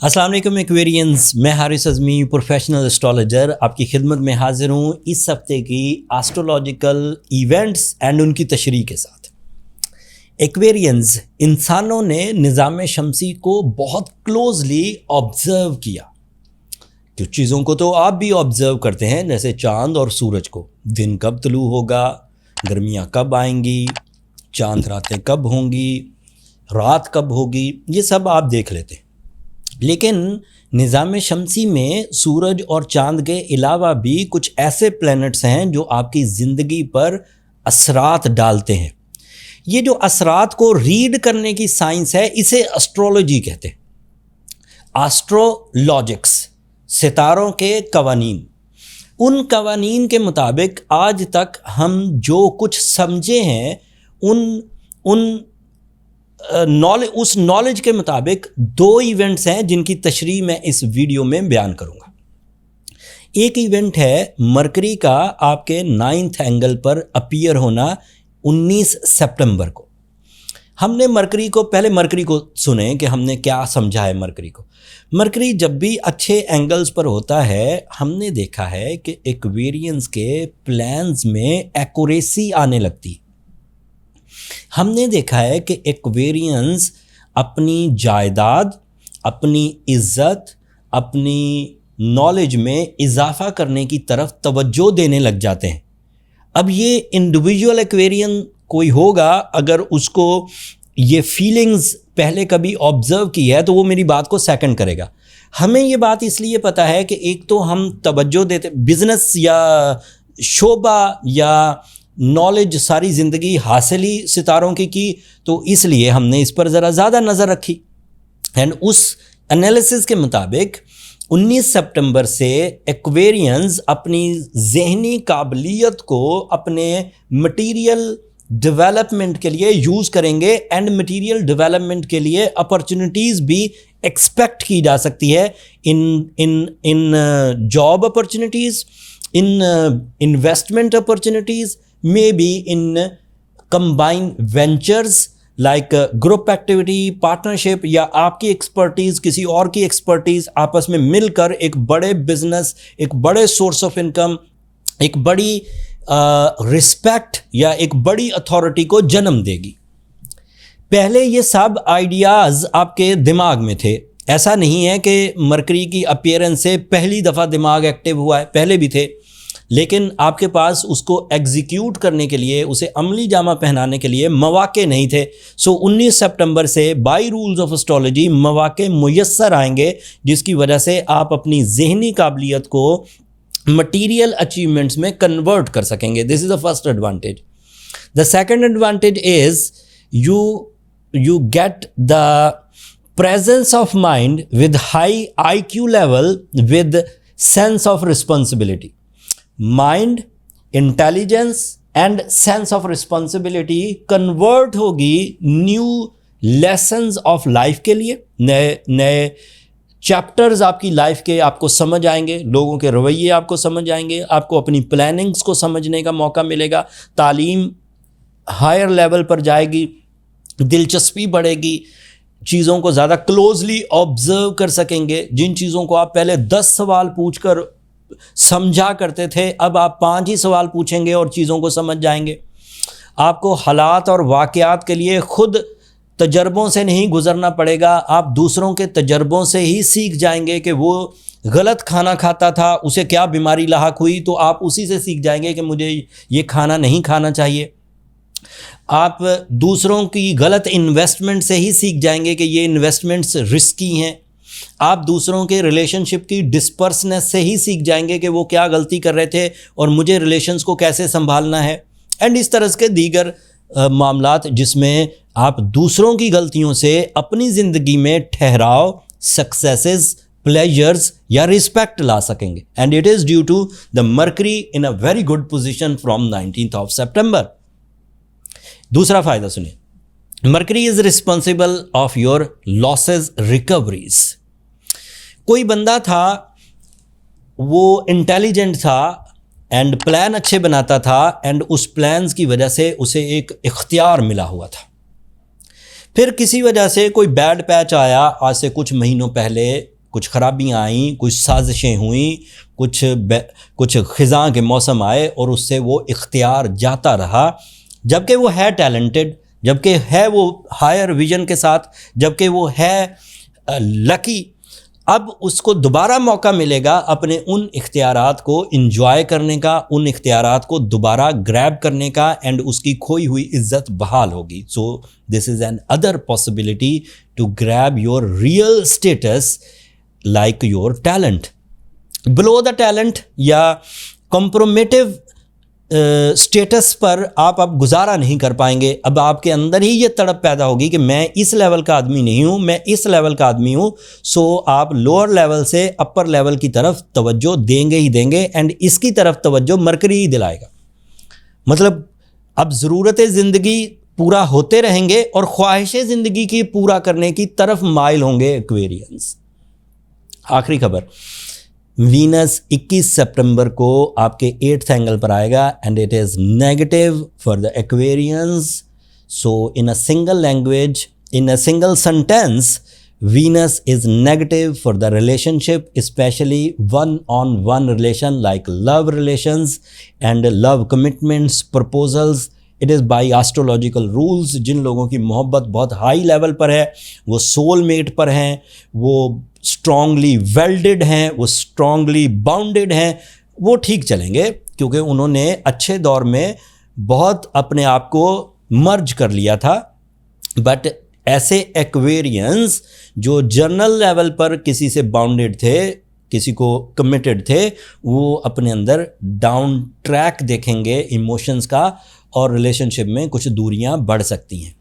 अस्सलाम वालेकुम एक्वेरियंस, मैं हारिस अज़मी प्रोफेशनल एस्ट्रोलॉजर आपकी खिदमत में हाजिर हूँ इस हफ्ते की एस्ट्रोलॉजिकल इवेंट्स एंड उनकी तशरीह के साथ। एक्वेरियंस, इंसानों ने निज़ाम शमसी को बहुत क्लोजली ऑब्ज़र्व किया। कुछ चीज़ों को तो आप भी ऑब्ज़र्व करते हैं, जैसे चाँद और सूरज को। दिन कब तुलू होगा, गर्मियाँ कब आएंगी, चाँद रातें कब होंगी, रात कब होगी, ये सब आप देख लेते हैं। लेकिन निज़ाम शमसी में सूरज और चाँद के अलावा भी कुछ ऐसे प्लैनेट्स हैं जो आपकी ज़िंदगी पर असरात डालते हैं। ये जो असरात को रीड करने की साइंस है, इसे एस्ट्रोलॉजी कहते हैं। एस्ट्रोलॉजिक्स, सितारों के कवानीन। उन कवानीन के मुताबिक आज तक हम जो कुछ समझे हैं उस नॉलेज के मुताबिक दो इवेंट्स हैं जिनकी तशरीह मैं इस वीडियो में बयान करूंगा। एक इवेंट है मरकरी का आपके 9th एंगल पर अपीयर होना 19 सितंबर को। हमने मरकरी को सुने कि हमने क्या समझा है मरकरी को। मरकरी जब भी अच्छे एंगल्स पर होता है, हमने देखा है कि एक्वेरियंस के प्लान्स में एक्यूरेसी आने लगती। हमने देखा है कि एक्वेरियंस अपनी जायदाद, अपनी इज़्ज़त, अपनी नॉलेज में इजाफा करने की तरफ तवज्जो देने लग जाते हैं। अब ये इंडिविजुअल एक्वेरियन कोई होगा, अगर उसको ये फीलिंग्स पहले कभी ऑब्ज़र्व की है तो वो मेरी बात को सेकंड करेगा। हमें ये बात इसलिए पता है कि एक तो हम तवज्जो देते, बिज़नेस या शोबा या नॉलेज सारी ज़िंदगी हासिल ही सितारों की, तो इसलिए हमने इस पर ज़रा ज़्यादा नज़र रखी। एंड उस एनालिसिस के मुताबिक 19 सितंबर से एक्वेरियंस अपनी ज़हनी काबिलियत को अपने मटीरियल डेवलपमेंट के लिए यूज़ करेंगे। एंड मटीरियल डेवलपमेंट के लिए अपॉर्चुनिटीज़ भी एक्सपेक्ट की जा सकती है in job opportunities, in investment opportunities, maybe in combined ventures like group activity, partnership, या आपकी एक्सपर्टीज़ किसी और की एक्सपर्टीज़ आपस में मिलकर एक बड़े बिजनेस, एक बड़े सोर्स ऑफ इनकम, एक बड़ी रिस्पेक्ट या एक बड़ी अथॉरिटी को जन्म देगी। पहले ये सब आइडियाज़ आपके दिमाग में थे। ऐसा नहीं है कि मरकरी की अपीयरेंस से पहली दफ़ा दिमाग एक्टिव हुआ है, पहले भी थे, लेकिन आपके पास उसको एग्जीक्यूट करने के लिए, उसे अमली जामा पहनाने के लिए मौके नहीं थे। सो 19 सितंबर से बाय रूल्स ऑफ एस्ट्रोलॉजी मौके मुयस्सर आएंगे, जिसकी वजह से आप अपनी ज़हनी काबिलियत को मटीरियल अचीवमेंट्स में कन्वर्ट कर सकेंगे। This is the first advantage. The second advantage is you get the presence of mind with high IQ level with sense of responsibility. Mind, intelligence and sense of responsibility convert होगी new lessons of life के लिए। नए chapters आपकी life के आपको समझ आएंगे, लोगों के रवैये आपको समझ आएंगे, आपको अपनी प्लानिंग्स को समझने का मौका मिलेगा, तालीम हायर लेवल पर जाएगी, दिलचस्पी बढ़ेगी, चीज़ों को ज़्यादा क्लोजली ऑब्जर्व कर सकेंगे। जिन चीज़ों को आप पहले 10 सवाल पूछकर समझा करते थे, अब आप 5 ही सवाल पूछेंगे और चीज़ों को समझ जाएंगे। आपको हालात और वाक़यात के लिए खुद तजर्बों से नहीं गुज़रना पड़ेगा, आप दूसरों के तजर्बों से ही सीख जाएंगे कि वो गलत खाना खाता था, उसे क्या बीमारी लाहक हुई, तो आप उसी से सीख जाएंगे कि मुझे ये खाना नहीं खाना चाहिए। आप दूसरों की गलत इन्वेस्टमेंट से ही सीख जाएंगे कि ये इन्वेस्टमेंट्स रिस्की हैं। आप दूसरों के रिलेशनशिप की डिस्पर्सनेस से ही सीख जाएंगे कि वो क्या गलती कर रहे थे और मुझे रिलेशंस को कैसे संभालना है। एंड इस तरह के दीगर मामलात जिसमें आप दूसरों की गलतियों से अपनी ज़िंदगी में ठहराव, सक्सेसेस, प्लेजर्स या रिस्पेक्ट ला सकेंगे। And it is due to the Mercury in a very good position from 19 सितंबर। दूसरा फ़ायदा सुनिए, Mercury is responsible of your losses recoveries. कोई बंदा था, वो इंटेलिजेंट था एंड प्लान अच्छे बनाता था, एंड उस प्लान्स की वजह से उसे एक इख्तियार मिला हुआ था। फिर किसी वजह से कोई बैड पैच आया, आज से कुछ महीनों पहले कुछ खराबियाँ आईं, कुछ साजिशें हुई, कुछ ख़िज़ां के मौसम आए और उससे वो इख्तियार जाता रहा, जबकि वो है टैलेंटेड, जबकि है वो हायर विजन के साथ, जबकि वो है लकी। अब उसको दोबारा मौका मिलेगा अपने उन इख्तियारात को इंजॉय करने का, उन इख्तियारात को दोबारा ग्रैब करने का, एंड उसकी खोई हुई इज्जत बहाल होगी। So this is an other possibility to grab your real status like your talent. Below the talent या कॉम्प्रोमेटिव स्टेटस पर आप अब गुजारा नहीं कर पाएंगे। अब आपके अंदर ही ये तड़प पैदा होगी कि मैं इस लेवल का आदमी नहीं हूँ, मैं इस लेवल का आदमी हूँ। सो आप लोअर लेवल से अपर लेवल की तरफ तवज्जो देंगे ही देंगे, एंड इसकी तरफ तवज्जो मरकरी ही दिलाएगा। मतलब अब ज़रूरत ज़िंदगी पूरा होते रहेंगे और ख्वाहिश ज़िंदगी की पूरा करने की तरफ माइल होंगे एक्वेरियंस। आखिरी खबर, वीनस 21 सितंबर को आपके 8th एंगल पर आएगा and it is negative for the Aquarians. So in a single language, in a single sentence, Venus is negative for the relationship, specially one-on-one relation like love relations and love commitments, proposals. It is by astrological rules. जिन लोगों की मोहब्बत बहुत high level पर है, वो soulmate पर हैं, वो स्ट्रांगली वेल्डेड हैं, वो स्ट्रांगली बाउंडेड हैं, वो ठीक चलेंगे क्योंकि उन्होंने अच्छे दौर में बहुत अपने आप को मर्ज कर लिया था। बट ऐसे एक्वेरियंस जो जर्नल लेवल पर किसी से बाउंडेड थे, किसी को कमिटेड थे, वो अपने अंदर डाउन ट्रैक देखेंगे इमोशंस का और रिलेशनशिप में कुछ दूरियां बढ़ सकती हैं।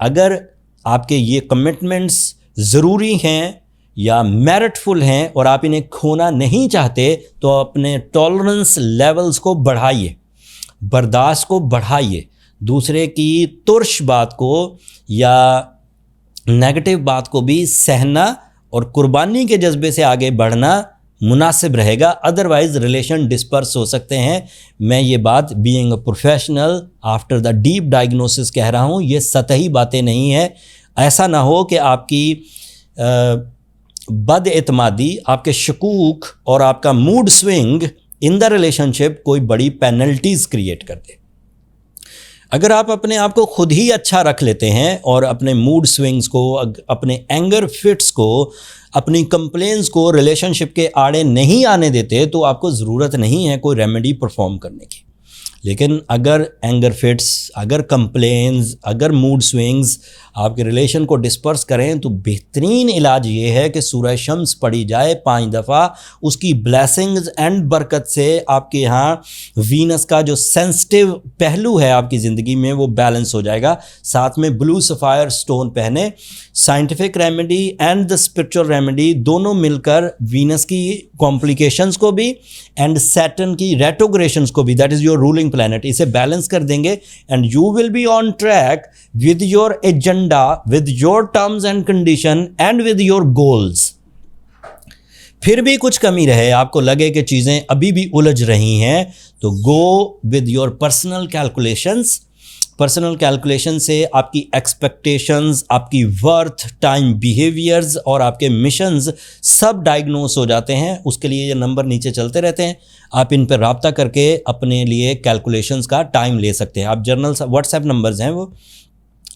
अगर आपके ये कमिटमेंट्स ज़रूरी हैं या मेरिटफुल हैं और आप इन्हें खोना नहीं चाहते, तो अपने टॉलरेंस लेवल्स को बढ़ाइए, बर्दाश्त को बढ़ाइए, दूसरे की तुर्श बात को या नेगेटिव बात को भी सहना और कुर्बानी के जज्बे से आगे बढ़ना मुनासिब रहेगा। अदरवाइज़ रिलेशन डिस्पर्स हो सकते हैं। मैं ये बात being a professional after the deep diagnosis कह रहा हूँ, ये सतही बातें नहीं है। ऐसा ना हो कि आपकी बदएतमादी, आपके शकूक और आपका mood swing in the relationship कोई बड़ी पेनल्टीज़ क्रिएट कर दे। अगर आप अपने आप को खुद ही अच्छा रख लेते हैं और अपने मूड स्विंग्स को, अपने एंगर फिट्स को, अपनी कंप्लेंट्स को रिलेशनशिप के आड़े नहीं आने देते, तो आपको ज़रूरत नहीं है कोई रेमेडी परफॉर्म करने की। लेकिन अगर एंगर फिट्स, अगर कंप्लेंट्स, अगर मूड स्विंग्स आपके रिलेशन को डिस्पर्स करें, तो बेहतरीन इलाज ये है कि सूरह शम्स पढ़ी जाए 5 दफ़ा। उसकी ब्लेसिंग्स एंड बरकत से आपके यहाँ वीनस का जो सेंसिटिव पहलू है आपकी ज़िंदगी में वो बैलेंस हो जाएगा। साथ में ब्लू सफ़ायर स्टोन पहने। Scientific remedy and the spiritual remedy दोनों मिलकर वीनस की कॉम्प्लिकेशंस को भी एंड सैटर्न की रेट्रोग्रेशंस को भी, that is your ruling planet, इसे बैलेंस कर देंगे and you will be on track with your agenda, with your terms and condition and with your goals. फिर भी कुछ कमी रहे, आपको लगे कि चीज़ें अभी भी उलझ रही हैं, तो go with your personal calculations. Personal calculation से आपकी एक्सपेक्टेशंस, आपकी वर्थ, टाइम बिहेवियर्स और आपके मिशंस सब डायग्नोस हो जाते हैं। उसके लिए ये नंबर नीचे चलते रहते हैं, आप इन पर रब्ता करके अपने लिए कैलकुलेशंस का टाइम ले सकते हैं। आप जर्नल व्हाट्सएप नंबर्स हैं वो,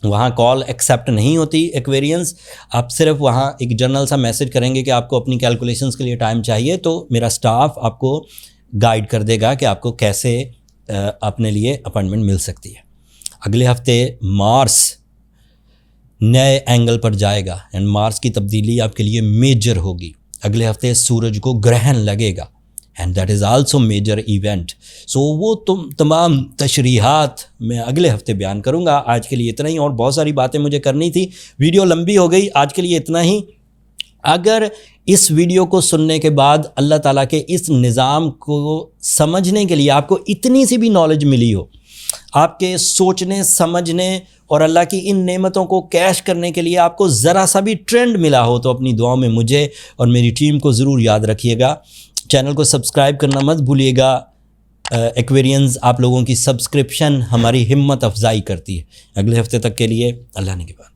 वहाँ कॉल एक्सेप्ट नहीं होती एक्वेरियंस। आप सिर्फ वहाँ एक जर्नल सा मैसेज करेंगे कि आपको अपनी कैलकुलेशंस के लिए टाइम चाहिए, तो मेरा स्टाफ आपको गाइड कर देगा कि आपको कैसे अपने लिए अपॉइंटमेंट मिल सकती है। अगले हफ्ते मार्स नए एंगल पर जाएगा एंड मार्स की तब्दीली आपके लिए मेजर होगी। अगले हफ्ते सूरज को ग्रहण लगेगा and that is also major event. So वो तमाम तशरीहात मैं अगले हफ्ते बयान करूँगा। आज के लिए इतना ही, और बहुत सारी बातें मुझे करनी थी, वीडियो लंबी हो गई। आज के लिए इतना ही। अगर इस वीडियो को सुनने के बाद अल्लाह ताला के इस निज़ाम को समझने के लिए आपको इतनी सी भी नॉलेज मिली हो, आपके सोचने समझने और अल्लाह की इन नेमतों को कैश करने के लिए आपको ज़रा सा भी ट्रेंड मिला हो, तो अपनी दुआओं में मुझे और मेरी टीम को ज़रूर याद रखिएगा। चैनल को सब्सक्राइब करना मत भूलिएगा। एक्वेरियंस आप लोगों की सब्सक्रिप्शन हमारी हिम्मत अफजाई करती है। अगले हफ्ते तक के लिए अल्लाह ने के बाद।